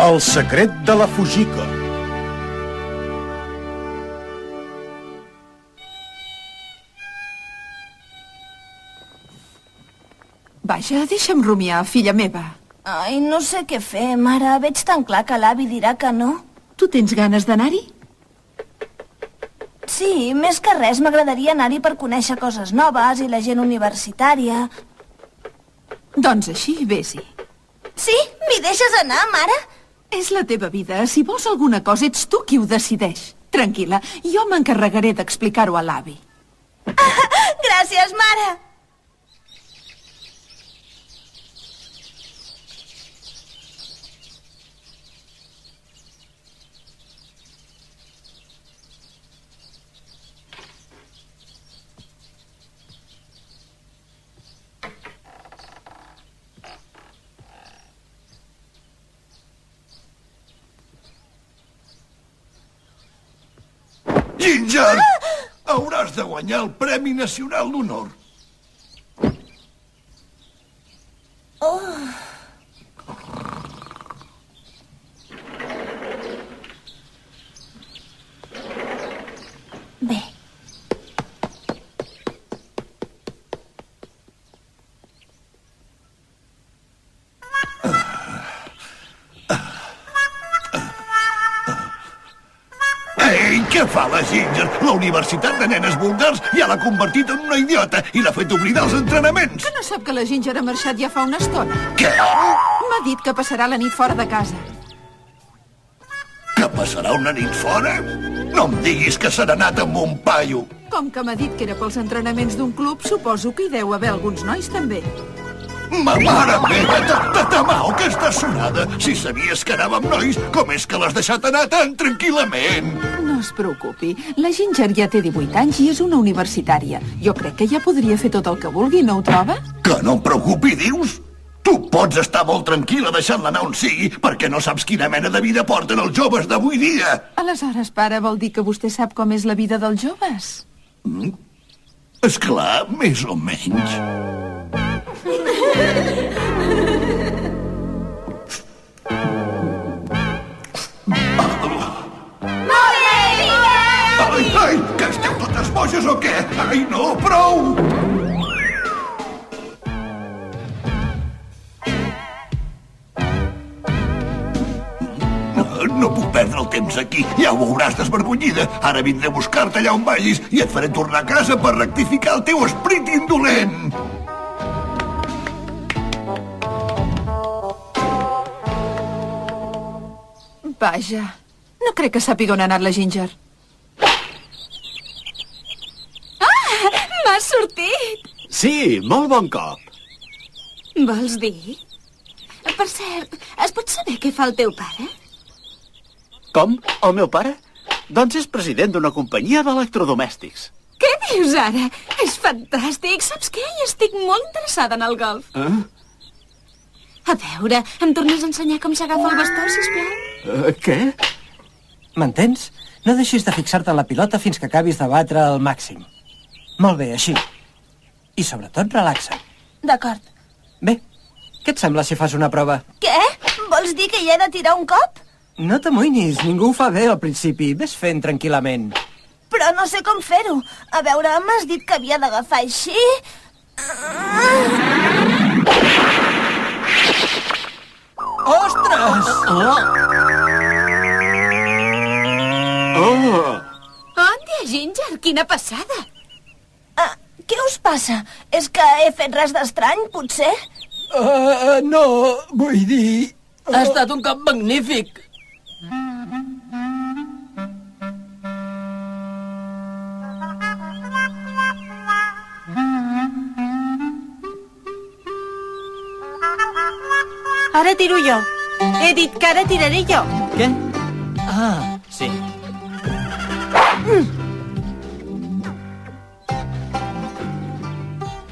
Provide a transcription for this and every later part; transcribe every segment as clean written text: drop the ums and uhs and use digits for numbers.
El secret de la Fujiko. Vaja, deixa'm rumiar, filla meva. Ai, no sé què fer, mare. Veig tan clar que l'avi dirà que no. Tu tens ganes d'anar-hi? Sí, més que res m'agradaria anar-hi per conèixer coses noves i la gent universitària. Doncs així, vés-hi. Sí? M'hi deixes anar, mare? És la teva vida. Si vols alguna cosa, ets tu qui ho decideix. Tranquil·la, jo m'encarregaré d'explicar-ho a l'avi. Gràcies, mare! Ginger! Hauràs de guanyar el Premi Nacional d'Honor. Bé. Ei, què fa la Ginger? La Universitat de Nenes Vulgars ja l'ha convertit en una idiota i l'ha fet oblidar els entrenaments. Que no sap que la Ginger ha marxat ja fa una estona? Què? M'ha dit que passarà la nit fora de casa. Que passarà una nit fora? No em diguis que s'ha anat amb un paio. Com que m'ha dit que era pels entrenaments d'un club, suposo que hi deu haver alguns nois, també. Ma mare meva, Tatamao, que estàs sonada. Si sabies que anava amb nois, com és que l'has deixat anar tan tranquil·lament? No es preocupi. La Ginger ja té 18 anys i és una universitària. Jo crec que ja podria fer tot el que vulgui, no ho troba? Que no em preocupi, dius? Tu pots estar molt tranquil·la deixant-la anar on sigui perquè no saps quina mena de vida porten els joves d'avui dia. Aleshores, pare, vol dir que vostè sap com és la vida dels joves? Esclar, més o menys. Ai, que esteu totes boges o què? Ai, no, prou! No puc perdre el temps aquí. Ja ho veuràs desvergonyida. Ara vindré a buscar-te allà on vagis i et faré tornar a casa per rectificar el teu esperit indolent. Vaja, no crec que sàpiga on ha anat la Ginger. M'has sortit! Sí, molt bon cop. Vols dir? Per cert, es pot saber què fa el teu pare? Com? El meu pare? Doncs és president d'una companyia d'electrodomèstics. Què dius ara? És fantàstic. Saps què? Hi estic molt interessada en el golf. A veure, em tornes a ensenyar com s'agafa el bastó, sisplau? Què? M'entens? No deixis de fixar-te en la pilota fins que acabis de batre al màxim. Molt bé, així. I sobretot relaxa. D'acord. Bé, què et sembla si fas una prova? Què? Vols dir que hi he de tirar un cop? No t'amoïnis, ningú ho fa bé al principi. Ves fent tranquil·lament. Però no sé com fer-ho. A veure, m'has dit que havia d'agafar així... Ostres! Ande, Ginger, quina passada! Què us passa? És que he fet res d'estrany, potser? No, vull dir... Ha estat un cop magnífic. Ara tiro jo. He dit que ara tiraré jo. Què? Ah, sí.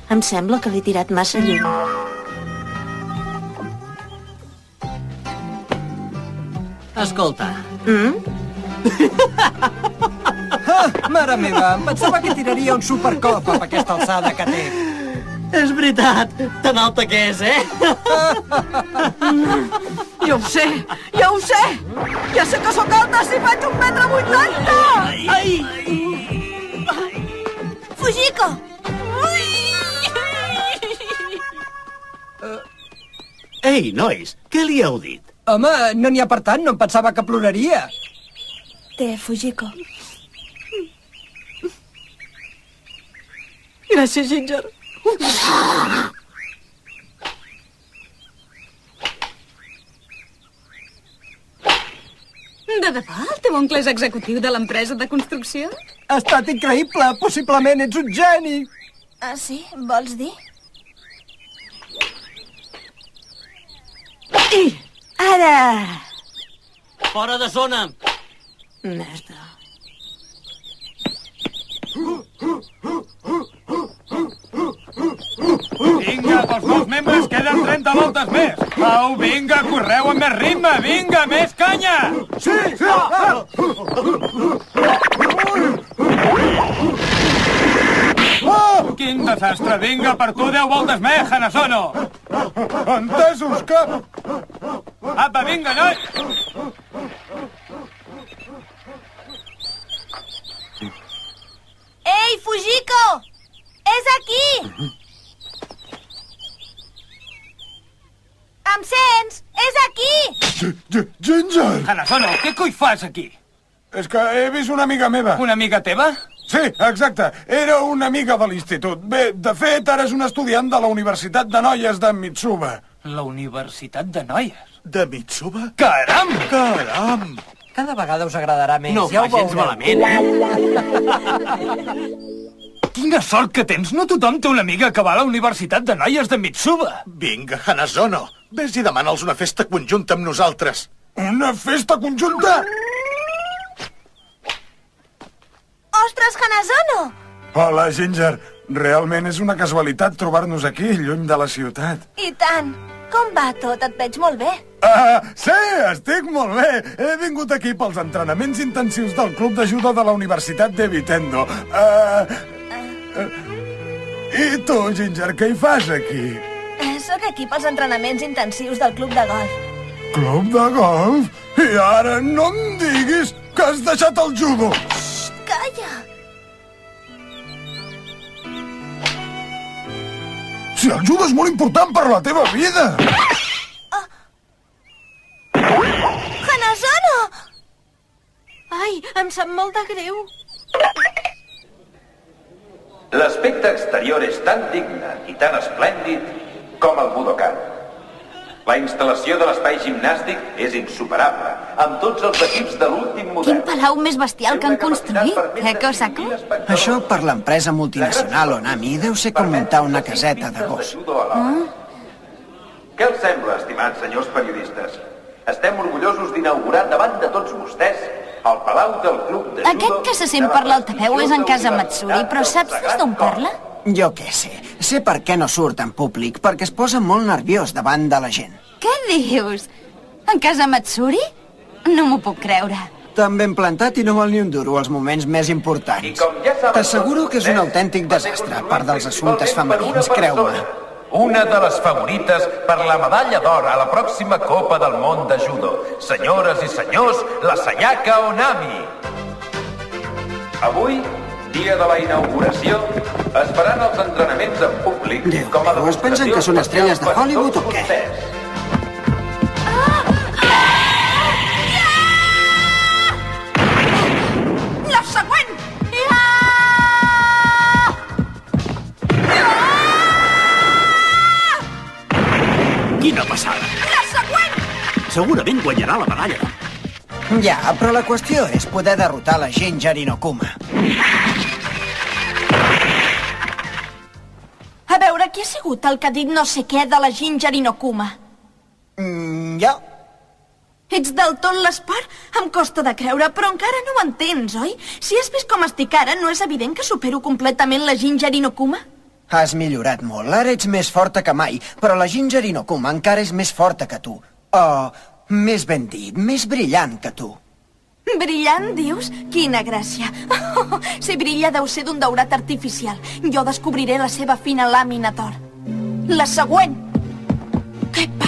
Em sembla que l'he tirat massa lluny. Escolta. Mare meva, em pensava que tiraria un supercop amb aquesta alçada que té. És veritat, tan alta que és, eh? Jo ho sé! Ja sé que sóc alta si faig 1,80 m! Ai! Fujiko! Ei, nois, què li heu dit? Home, no n'hi ha per tant, no em pensava que ploraria. Té, Fujiko. Gràcies, Ginger. De debò? El teu oncle és executiu de l'empresa de construcció? Ha estat increïble, possiblement ets un geni. Ah, sí? Vols dir? I ara... Fora de zona! Merda. Vinga, pels nous membres queden 30 voltes més. Au, vinga, correu amb més ritme. Vinga, més canya. Sí, sí. Quin desastre. Vinga, per tu 10 voltes més, Hanazono. Entesos, cap. Apa, vinga, noi. Ei, Fujiko! És aquí! Em sents? És aquí! Ginger! Hanazono, què coi fas aquí? És que he vist una amiga meva. Una amiga teva? Sí, exacte. Era una amiga de l'institut. Bé, de fet, ara és una estudiant de la Universitat de Noies de Mitsuba. La Universitat de Noies? De Mitsuba? Caram! Caram! Cada vegada us agradarà més, No ja ho ho fa gens veureu. malament. Quina sort que tens! No tothom té una amiga que va a la Universitat de Noies de Mitsuba. Vinga, Hanazono, vés i demana'ls una festa conjunta amb nosaltres. Una festa conjunta? Ostres, Hanazono! Hola, Ginger. Realment és una casualitat trobar-nos aquí, lluny de la ciutat. I tant. Com va tot? Et veig molt bé. Sí, estic molt bé. He vingut aquí pels entrenaments intensius del club de judo de la Universitat de Vitendo. I tu, Ginger, què hi fas aquí? Sóc aquí pels entrenaments intensius del club de golf. Club de golf? I ara no em diguis que has deixat el judo. Calla! Si el judo és molt important per la teva vida. Hanazono! Ai, em sap molt de greu. L'aspecte exterior és tan digne i tan esplèndid com el Budokan. La instal·lació de l'espai gimnàstic és insuperable, amb tots els equips de l'últim model. Quin palau més bestial que han construït, Sako? Això per l'empresa multinacional Onami deu ser com muntar una caseta de gos. Què els sembla, estimats senyors periodistes? Estem orgullosos d'inaugurar davant de tots vostès el palau del club de judo... Aquest que se sent per l'altaveu és en casa Matsuri, però saps des d'on parla? Jo què sé. Sé per què no surt en públic, perquè es posa molt nerviós davant de la gent. Què dius? En casa Matsuri? No m'ho puc creure. Tan ben plantat i no val ni un duro als moments més importants. T'asseguro que és un autèntic desastre, a part dels assumptes femenins, creu-me. Una de les favorites per la medalla d'or a la pròxima Copa del Món de Judo. Senyores i senyors, la Sayaka Onami. Avui, dia de la inauguració, es faran els entrenaments en públic. Déu meu, es pensen que són estrelles de Hollywood o què? La següent! Quina passada! La següent! Segurament guanyarà la medalla. Ja, però la qüestió és poder derrotar la Ginger Inokuma. A veure, qui ha sigut el que ha dit no sé què de la Ginger Inokuma? Jo. Ets del tot l'esport? Em costa de creure, però encara no ho entens, oi? Si has vist com estic ara, no és evident que supero completament la Ginger Inokuma? Has millorat molt. Ara ets més forta que mai, però la Ginger Inokuma encara és més forta que tu. O, més ben dit, més brillant que tu. Brillant, dius? Quina gràcia. Oh, ser brilla deu ser d'un daurat artificial. Jo descobriré la seva fina làmina d'or. La següent! Què passa?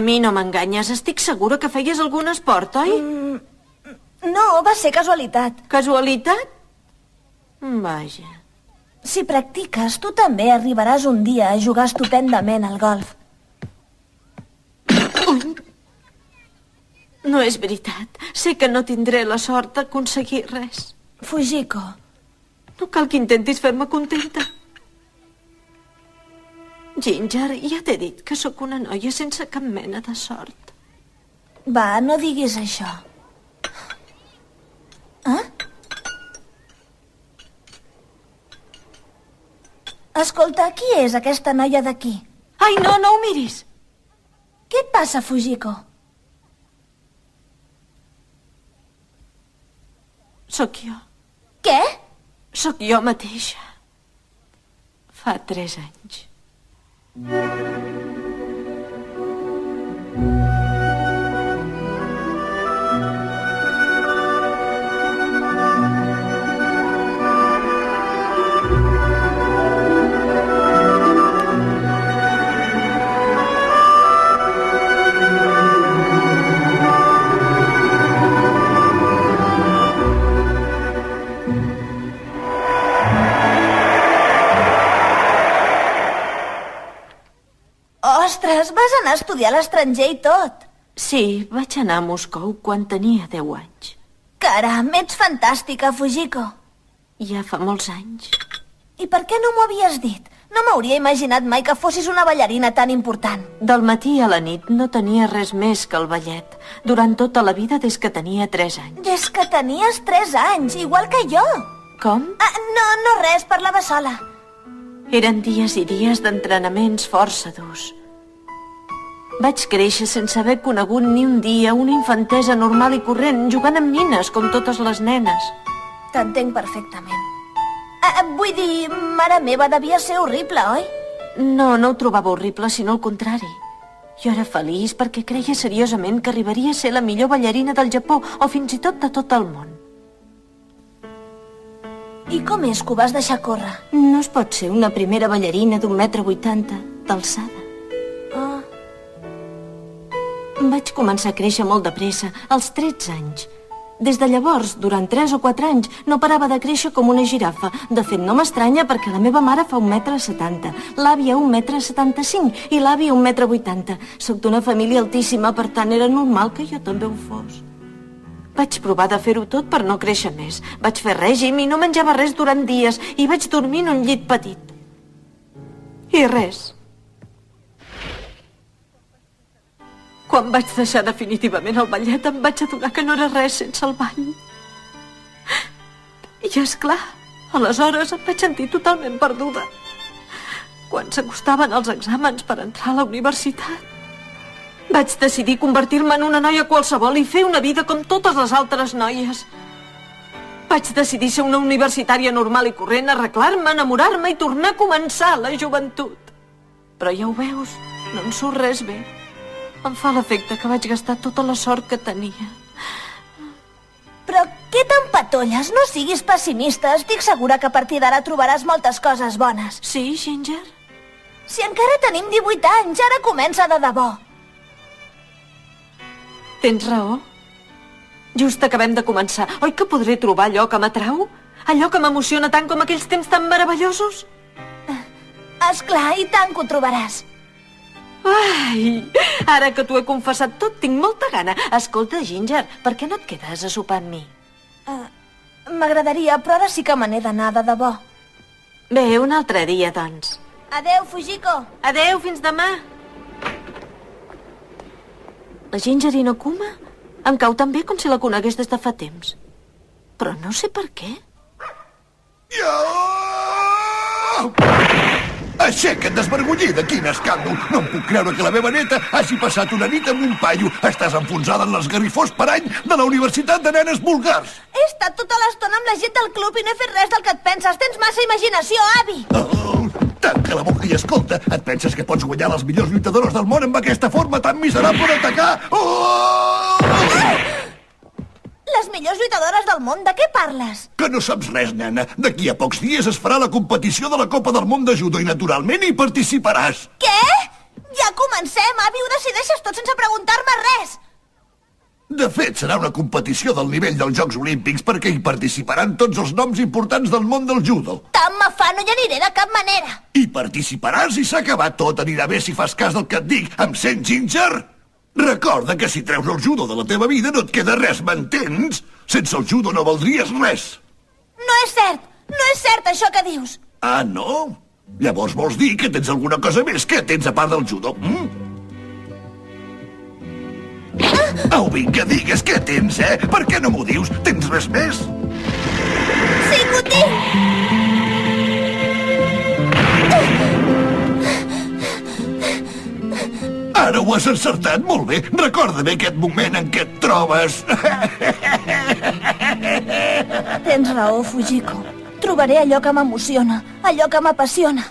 A mi no m'enganyes. Estic segura que feies algun esport, oi? No, va ser casualitat. Casualitat? Vaja. Si practiques, tu també arribaràs un dia a jugar estupendament al golf. No és veritat. Sé que no tindré la sort d'aconseguir res. Fujiko. No cal que intentis fer-me contenta. Ginger, ja t'he dit que sóc una noia sense cap mena de sort. Va, no diguis això. Escolta, qui és aquesta noia d'aquí? Ai, no, no ho miris! Què et passa, Fujiko? Sóc jo. Què? Sóc jo mateixa. Fa 3 anys. Ostres, vas anar a estudiar a l'estranger i tot. Sí, vaig anar a Moscou quan tenia 10 anys. Caram, ets fantàstica, Fujiko. Ja fa molts anys. I per què no m'ho havies dit? No m'hauria imaginat mai que fossis una ballarina tan important. Del matí a la nit no tenia res més que el ballet. Durant tota la vida des que tenia 3 anys. Des que tenies 3 anys, igual que jo. Com? No res, parlava sola. Eren dies i dies d'entrenaments força durs. Vaig créixer sense haver conegut ni un dia una infantesa normal i corrent, jugant amb nines, com totes les nenes. T'entenc perfectament. Vull dir, mare meva, devia ser horrible, oi? No, no ho trobava horrible, sinó el contrari. Jo era feliç perquè creia seriosament que arribaria a ser la millor ballarina del Japó o fins i tot de tot el món. I com és que ho vas deixar córrer? No es pot ser una primera ballarina d'1,80 m d'alçada. Vaig començar a créixer molt de pressa, als 13 anys. Des de llavors, durant 3 o 4 anys, no parava de créixer com una girafa. De fet, no m'estranya perquè la meva mare fa 1,70 m, l'àvia 1,75 m i l'àvia 1,80 m. Soc d'una família altíssima, per tant era normal que jo també ho fos. Vaig provar de fer-ho tot per no créixer més. Vaig fer règim i no menjava res durant dies i vaig dormir en un llit petit. I res. Quan vaig deixar definitivament el ballet em vaig adonar que no era res sense el ball. I esclar, aleshores em vaig sentir totalment perduda. Quan s'acostaven els exàmens per entrar a la universitat, vaig decidir convertir-me en una noia qualsevol i fer una vida com totes les altres noies. Vaig decidir ser una universitària normal i corrent, arreglar-me, enamorar-me i tornar a començar la joventut. Però ja ho veus, no en surt res bé. Em fa l'efecte que vaig gastar tota la sort que tenia. Però què t'empatolles? No siguis pessimista. Estic segura que a partir d'ara trobaràs moltes coses bones. Sí, Ginger? Si encara tenim 18 anys, ara comença de debò. Tens raó. Just acabem de començar. Oi que podré trobar allò que m'atrau? Allò que m'emociona tant com aquells temps tan meravellosos? Esclar, i tant que ho trobaràs. Ai, ara que t'ho he confessat tot, tinc molta gana. Escolta, Ginger, per què no et quedes a sopar amb mi? M'agradaria, però ara sí que me n'he d'anar, de debò. Bé, un altre dia, doncs. Adeu, Fujiko. Adeu, fins demà. La Ginger Inokuma em cau tan bé com si la conegués des de fa temps. Però no sé per què. Aixeca't, desvergonyida! Quin escàndol! No em puc creure que la meva neta hagi passat una nit amb un paio. Estàs enfonsada en l'esgarrifós parany de la Universitat de Nenes Vulgars. He estat tota l'estona amb la gent del club i no he fet res del que et penses. Tens massa imaginació, avi! Tanca la boca i escolta. Et penses que pots guanyar les millors lluitadores del món amb aquesta forma tan miserable d'atacar? Les millors lluitadores del món? De què parles? Que no saps res, nena. D'aquí a pocs dies es farà la competició de la Copa del Món de Judo i, naturalment, hi participaràs. Què? Ja comencem, avi, ho decideixes tot sense preguntar-me res. De fet, serà una competició del nivell dels Jocs Olímpics perquè hi participaran tots els noms importants del món del judo. Tant me fa, no hi aniré de cap manera. Hi participaràs i s'ha acabat tot. Anirà bé si fas cas del que et dic. Em sents, Ginger? Recorda que si treus el judo de la teva vida no et queda res, m'entens? Sense el judo no valdries res. No és cert això que dius. Ah, no? Llavors vols dir que tens alguna cosa més? Què tens a part del judo? Au, vinga, digues què tens, Per què no m'ho dius? Tens res més? Sí que ho tinc! Ara ho has encertat molt bé. Recorda bé aquest moment en què et trobes. Tens raó, Fujiko. Trobaré allò que m'emociona, allò que m'apassiona.